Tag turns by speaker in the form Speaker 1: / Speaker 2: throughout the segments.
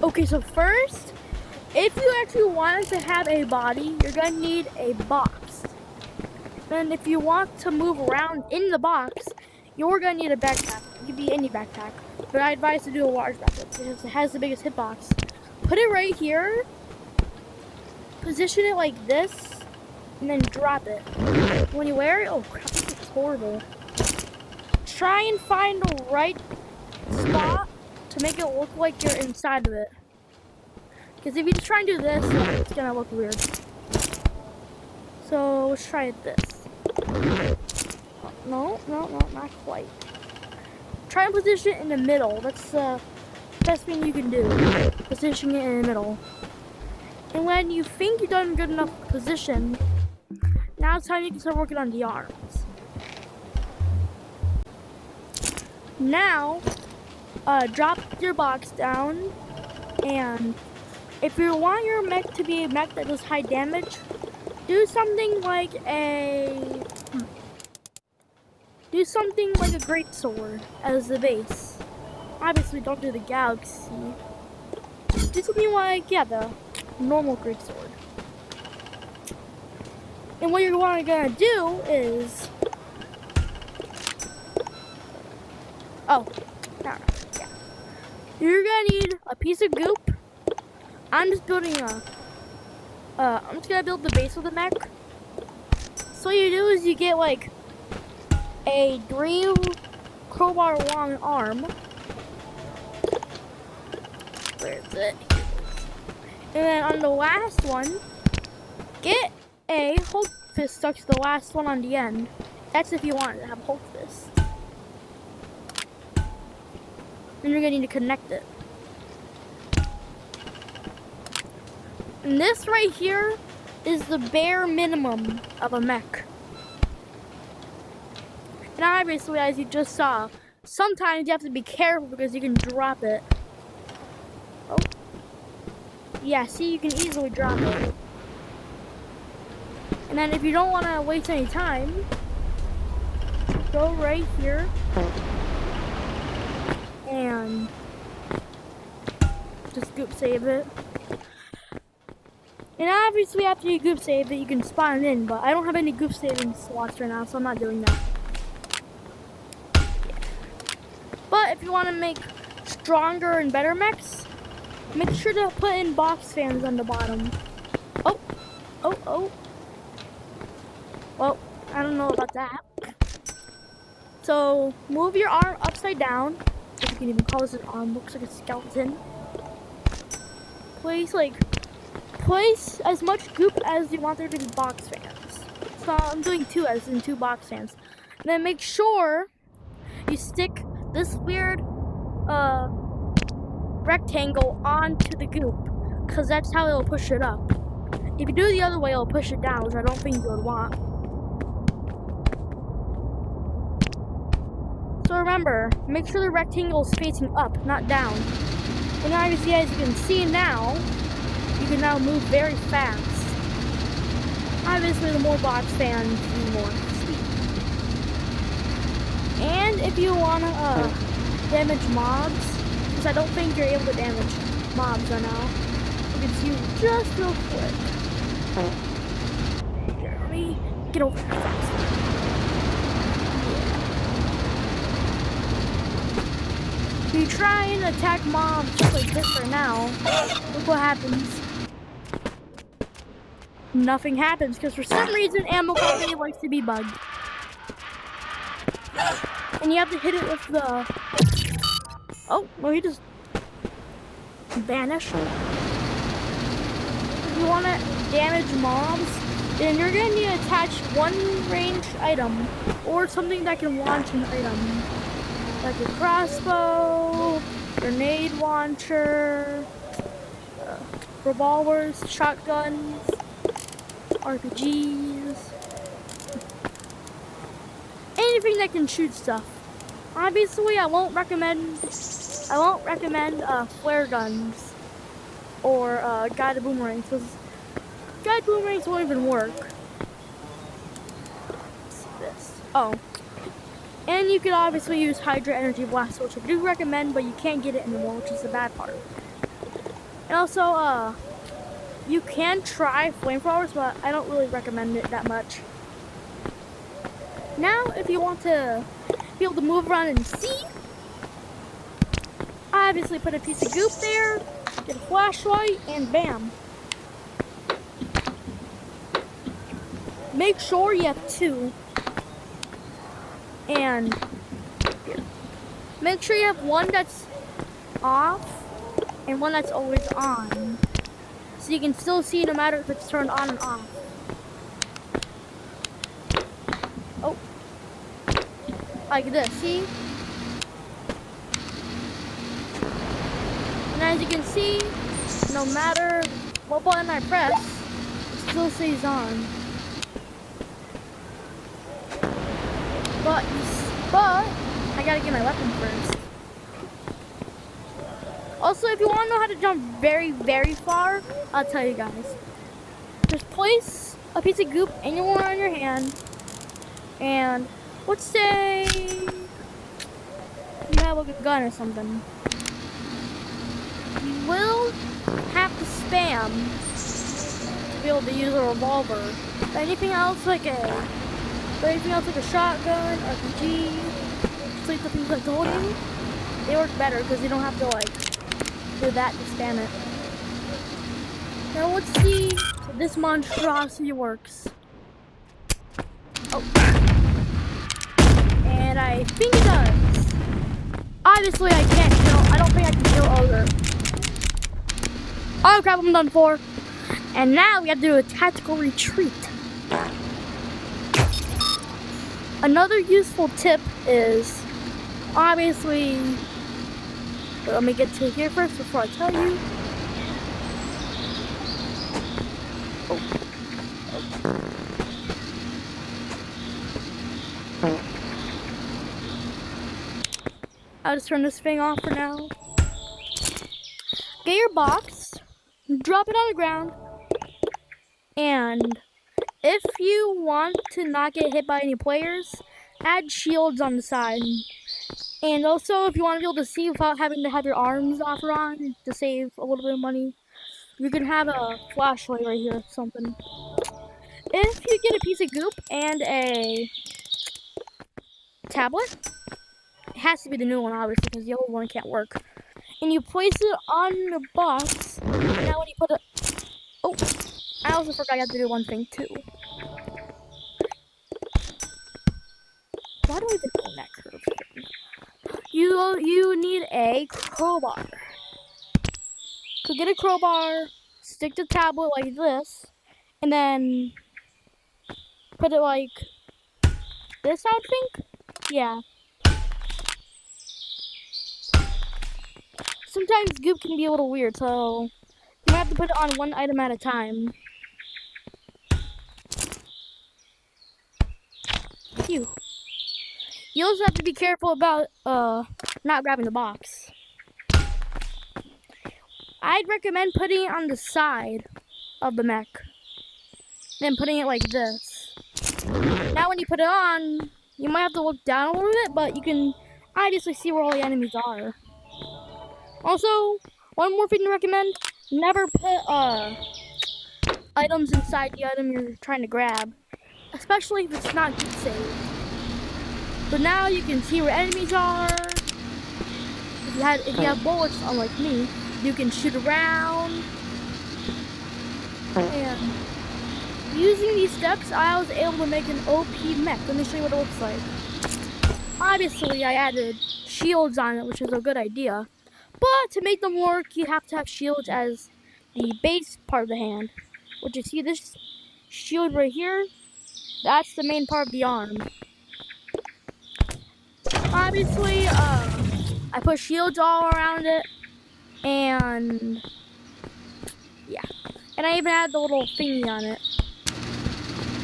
Speaker 1: Okay, so first, if you actually want to have a body, you're gonna need a box. And if you want to move around in the box, you're gonna need a backpack. It could be any backpack, but I advise to do a large backpack because it has the biggest hitbox. Put it right here, position it like this, and then drop it. When you wear it, oh crap, this is horrible. Try and find the right spot to make it look like you're inside of it. Because if you just try and do this, it's gonna look weird. So let's try it this. No, not quite. Try and position it in the middle. That's the best thing you can do. Position it in the middle. And when you think you've done good enough position, now it's time you can start working on the arms. Now, drop your box down, and if you want your mech to be a mech that does high damage, do something like a great sword as the base. Obviously, don't do the galaxy. Do something like, yeah, the normal great sword. And what you're gonna do is, yeah. You're gonna need a piece of goop. I'm just building I'm just gonna build the base of the mech. So what you do is you get like a 3 crowbar long arm. Where is it? And then on the last one, get a Hulk fist stuck to the last one on the end. That's if you want to have Hulk fist. Then you're gonna need to connect it. And this right here is the bare minimum of a mech. And obviously, as you just saw, sometimes you have to be careful because you can drop it. Oh. Yeah, see, you can easily drop it. And then if you don't want to waste any time, go right here and just goop save it. And obviously after you goop save it, you can spawn it in, but I don't have any goop saving slots right now, so I'm not doing that. But if you want to make stronger and better mechs, make sure to put in box fans on the bottom. Oh. Well, I don't know about that. So, move your arm upside down. If you can even call this an arm, looks like a skeleton. Place as much goop as you want there to be box fans. So I'm doing 2 as in 2 box fans. And then make sure you stick this weird rectangle onto the goop, because that's how it'll push it up. If you do it the other way, it'll push it down, which I don't think you would want. So remember, make sure the rectangle is facing up, not down. And obviously, as you can see now, you can now move very fast. Obviously, the more box fans, the more speed. And if you wanna damage mobs, because I don't think you're able to damage mobs right now, you can see just real quick. Jeremy, get over here fast. If you try and attack mobs just like this right now, look what happens. Nothing happens, because for some reason Animal Company likes to be bugged. And you have to hit it with the... Oh, well, he just vanished. If you want to damage mobs, then you're going to need to attach one ranged item, or something that can launch an item. Like a crossbow, grenade launcher, revolvers, shotguns, RPGs, anything that can shoot stuff. Obviously, I won't recommend flare guns or guided boomerangs, because guided boomerangs won't even work. What's this? Oh. And you could obviously use Hydra Energy Blast, which I do recommend, but you can't get it anymore, which is the bad part. And also, you can try flamethrowers, but I don't really recommend it that much. Now, if you want to be able to move around and see, obviously put a piece of goop there, get a flashlight, and bam. Make sure you have 2. And here. Make sure you have one that's off and one that's always on. So you can still see no matter if it's turned on and off. Oh. Like this, see? And as you can see, no matter what button I press, it still stays on. But I gotta get my weapon first. Also, if you want to know how to jump very, very far, I'll tell you guys. Just place a piece of goop anywhere on your hand, and let's say you have like a gun or something. You will have to spam to be able to use a revolver. But anything else like a shotgun, RPG, just like the things I told you, they work better because you don't have to like do that to spam it. Now let's see if this monstrosity works. Oh. And I think it does. Obviously I don't think I can kill Ogre. Oh crap, I'm done for. And now we have to do a tactical retreat. Another useful tip is, obviously, let me get to here first before I tell you. I'll just turn this thing off for now. Get your box, drop it on the ground, and if you want to not get hit by any players, add shields on the side. And also, if you want to be able to see without having to have your arms off or on to save a little bit of money, you can have a flashlight right here or something. If you get a piece of goop and a tablet, it has to be the new one obviously because the old one can't work. And you place it on the box. Now when you put it, oh, I also forgot I have to do one thing too. Why do I even own that curve thing? You need a crowbar. So get a crowbar, stick the tablet like this, and then put it like this, I think? Yeah. Sometimes goop can be a little weird, so you have to put it on one item at a time. Phew. You also have to be careful about not grabbing the box. I'd recommend putting it on the side of the mech, then putting it like this. Now when you put it on, you might have to look down a little bit, but you can obviously see where all the enemies are. Also, one more thing to recommend, never put items inside the item you're trying to grab, especially if it's not good saved. So now you can see where enemies are. If you have bullets, unlike me, you can shoot around. And using these steps, I was able to make an OP mech. Let me show you what it looks like. Obviously, I added shields on it, which is a good idea. But to make them work, you have to have shields as the base part of the hand. Which you see this shield right here? That's the main part of the arm. Obviously, I put shields all around it, and yeah. And I even had the little thingy on it.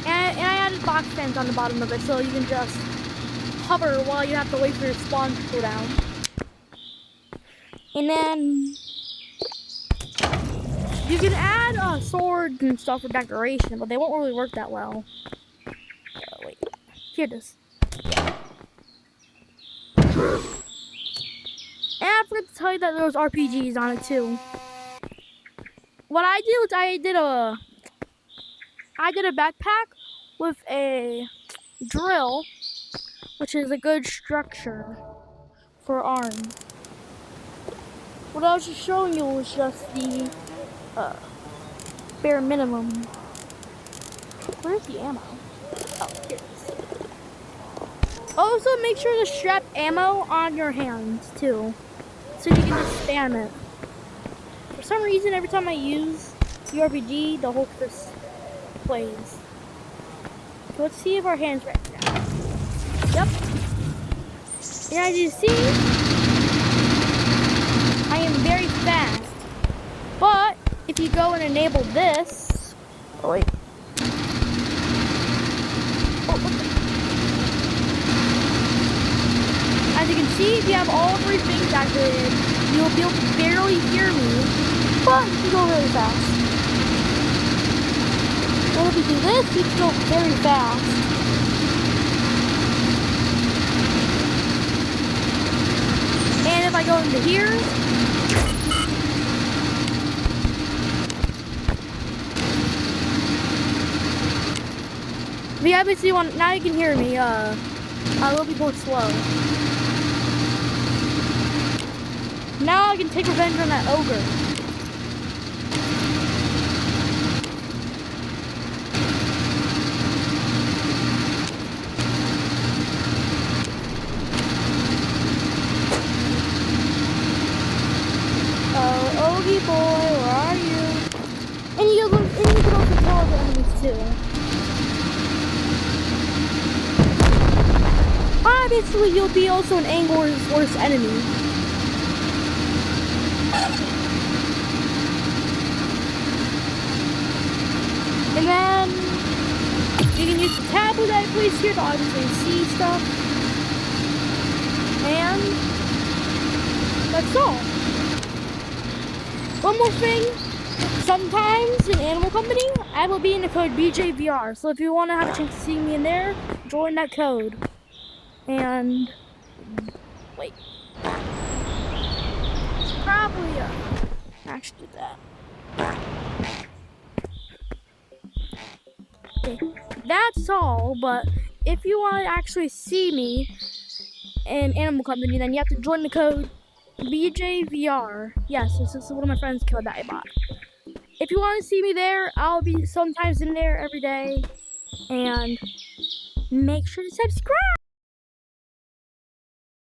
Speaker 1: And I added box fans on the bottom of it, so you can just hover while you have to wait for your spawn to cool down. And then you can add swords and stuff for decoration, but they won't really work that well. Wait, here it is. And I forgot to tell you that there was RPGs on it too. what I did was I did a backpack with a drill, which is a good structure for arms. What I was just showing you was just the bare minimum. Where's the ammo? Oh, here it is. Also, make sure to strap ammo on your hands too, so you can just spam it. For some reason, every time I use the RPG, the Hulk just plays. So let's see if our hands right now. Yep. And as you see, I am very fast. But if you go and enable this, oh wait. As you can see, if you have all 3 things activated, you will be able to barely hear me, but you can go really fast. And if you do this, you can go very fast. And if I go into here, if you obviously want, now you can hear me, a little bit more slow. Now I can take revenge on that ogre. Oh, Ogie boy, where are you? And you can also kill other enemies too. Obviously, you'll be also an angler's worst enemy. And then you can use the tablet that I placed here to obviously see stuff. And that's all. One more thing, sometimes in Animal Company, I will be in the code BJVR. So if you want to have a chance to see me in there, join that code. And wait, it's probably actually do that. Okay, that's all. But if you want to actually see me in Animal Company, then you have to join the code BJVR. Yes, this is one of my friends' code that I bought. If you want to see me there, I'll be sometimes in there every day. And make sure to subscribe.